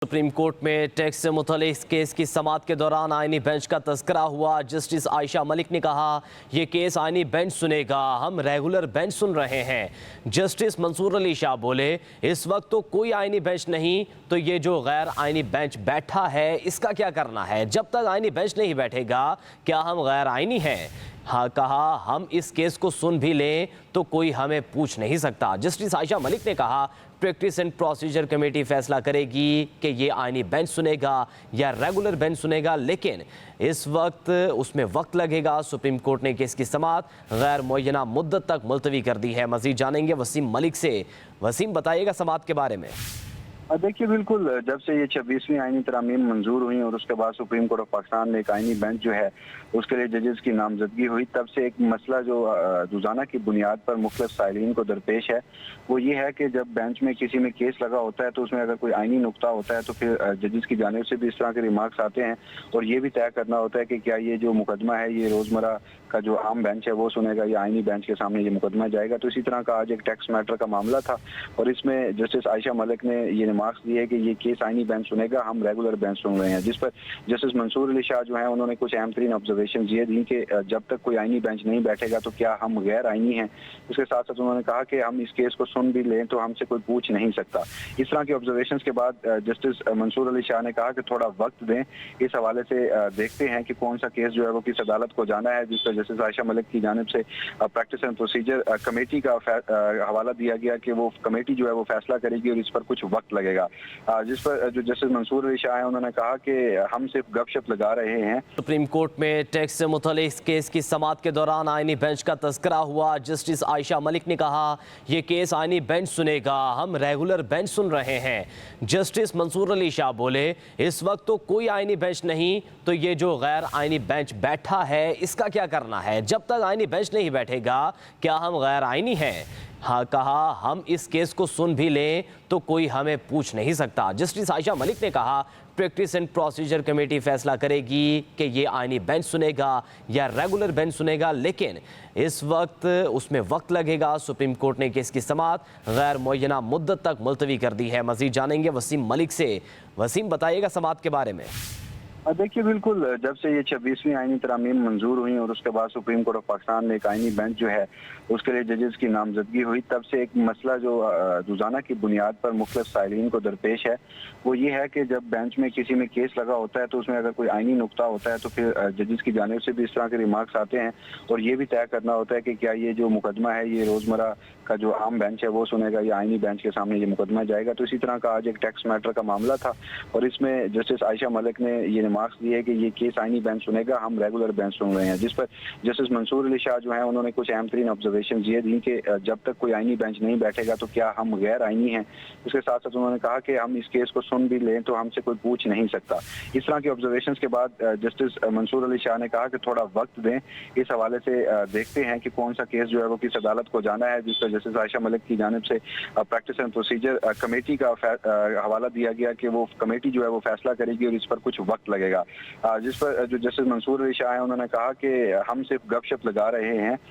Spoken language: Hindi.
सुप्रीम कोर्ट में टैक्स से मुतल्लिक केस की समाअत के दौरान आईनी बेंच का तज़किरा हुआ। जस्टिस आयशा मलिक ने कहा, यह केस आईनी बेंच सुनेगा, हम रेगुलर बेंच सुन रहे हैं। जस्टिस मंसूर अली शाह बोले, इस वक्त तो कोई आईनी बेंच नहीं, तो ये जो गैर आईनी बेंच बैठा है इसका क्या करना है? जब तक आईनी बेंच नहीं बैठेगा क्या हम गैर आईनी हैं? हाँ, कहा हम इस केस को सुन भी लें तो कोई हमें पूछ नहीं सकता। जस्टिस आयशा मलिक ने कहा, प्रैक्टिस एंड प्रोसीजर कमेटी फैसला करेगी कि ये आईनी बेंच सुनेगा या रेगुलर बेंच सुनेगा, लेकिन इस वक्त उसमें वक्त लगेगा। सुप्रीम कोर्ट ने केस की समाअत गैर मुअय्यना मुद्दत तक मुलतवी कर दी है। मजीद जानेंगे वसीम मलिक से। वसीम, बताइएगा समाअत के बारे में। देखिए, बिल्कुल जब से ये 26वीं आईनी तरामीम मंजूर हुई और उसके बाद सुप्रीम कोर्ट ऑफ पाकिस्तान में एक आईनी बेंच जो है उसके लिए जजेस की नामजदगी हुई, तब से एक मसला जो रोजाना की बुनियाद पर मुख्तलिफ साइलिन को दरपेश है, वो ये है कि जब बेंच में किसी में केस लगा होता है तो उसमें अगर कोई आईनी नुक्ता होता है तो फिर जजेस की जानिब से भी इस तरह के रिमार्क्स आते हैं और ये भी तय करना होता है कि क्या ये जो मुकदमा है ये रोजमर्रा का जो आम बेंच है वो सुनेगा या आईनी बेंच के सामने ये मुकदमा जाएगा। तो इसी तरह का आज एक टैक्स मैटर का मामला था और इसमें जस्टिस आयशा मलिक ने ये रिमार्क्स दिए कि ये केस आईनी बेंच सुनेगा, हम रेगुलर बेंच सुन रहे हैं। जिस पर जस्टिस मंसूर अली शाह जो है उन्होंने कुछ अहम तरीन ऑब्जर्वेशन ये दी कि जब तक कोई आईनी बेंच नहीं बैठेगा तो क्या हम गैर आईनी हैं। उसके साथ साथ उन्होंने कहा कि हम इस केस को सुन भी लें तो हमसे कोई पूछ नहीं सकता। इस तरह की ऑब्जर्वेशन के बाद जस्टिस मंसूर अली शाह ने कहा कि थोड़ा वक्त दें, इस हवाले से देखते हैं कि कौन सा केस जो है वो किस अदालत को जाना है। जिस पर जस्टिस आयशा मलिक की जानिब से प्रैक्टिस एंड प्रोसीजर कमेटी का हवाला दिया गया कि वो कमेटी जो है वो फैसला करेगी और इस पर कुछ वक्त लगेगा। जिस पर जो जस्टिस मंसूर अली शाह है उन्होंने कहा कि हम सिर्फ गपशप लगा रहे हैं। सुप्रीम कोर्ट में टैक्स से मुतल्लिक केस की समाअत के दौरान आईनी बेंच का तज़किरा हुआ। जस्टिस आयशा मलिक ने कहा, यह केस आईनी बेंच सुनेगा, हम रेगुलर बेंच सुन रहे हैं। जस्टिस मंसूर अली शाह बोले, इस वक्त तो कोई आईनी बेंच नहीं, तो ये जो गैर आईनी बेंच बैठा है इसका क्या करना है? जब तक आईनी बेंच नहीं बैठेगा क्या हम गैर आईनी हैं? हाँ, कहा हम इस केस को सुन भी लें तो कोई हमें पूछ नहीं सकता। जस्टिस आयशा मलिक ने कहा, प्रैक्टिस एंड प्रोसीजर कमेटी फैसला करेगी कि ये आईनी बेंच सुनेगा या रेगुलर बेंच सुनेगा, लेकिन इस वक्त उसमें वक्त लगेगा। सुप्रीम कोर्ट ने केस की समाअत गैर मुअय्यना मुद्दत तक मुलतवी कर दी है। मजीद जानेंगे वसीम मलिक से। वसीम, बताइएगा समाअत के बारे में। देखिए, बिल्कुल जब से ये 26वीं आईनी तरामीम मंजूर हुई और उसके बाद सुप्रीम कोर्ट ऑफ पाकिस्तान में एक आईनी बेंच जो है उसके लिए जजेस की नामजदगी हुई, तब से एक मसला जो रोजाना की बुनियाद पर मुख्तलिफ साइलिन को दरपेश है, वो ये है कि जब बेंच में किसी में केस लगा होता है तो उसमें अगर कोई आईनी नुक्ता होता है तो फिर जजेस की जानिब से भी इस तरह के रिमार्क्स आते हैं और ये भी तय करना होता है कि क्या ये जो मुकदमा है ये रोजमर्रा का जो आम बेंच है वो सुनेगा या आईनी बेंच के सामने ये मुकदमा जाएगा। तो इसी तरह का आज एक टैक्स मैटर का मामला था और इसमें जस्टिस आयशा मलिक ने ये रिमार्क्स दिए कि ये केस आईनी बेंच सुनेगा, हम रेगुलर बेंच सुन रहे हैं। जिस पर जस्टिस मंसूर अली शाह जो है उन्होंने कुछ अहम तरीन ऑब्जर्वेशन ये दी कि जब तक कोई आईनी बेंच नहीं बैठेगा तो क्या हम गैर आईनी हैं। उसके साथ साथ उन्होंने कहा कि हम इस केस को सुन भी लें तो हमसे कोई पूछ नहीं सकता। इस तरह की ऑब्जर्वेशन के बाद जस्टिस मंसूर अली शाह ने कहा कि थोड़ा वक्त दें, इस हवाले से देखते हैं कि कौन सा केस जो है वो किस अदालत को जाना है। जिस पर जस्टिस आयशा मलिक की जानिब से प्रैक्टिस एंड प्रोसीजर कमेटी का हवाला दिया गया कि वो कमेटी जो है वो फैसला करेगी और इस पर कुछ वक्त लगेगा। जिस पर जो जस्टिस मंसूर अली शाह है उन्होंने कहा कि हम सिर्फ गपशप लगा रहे हैं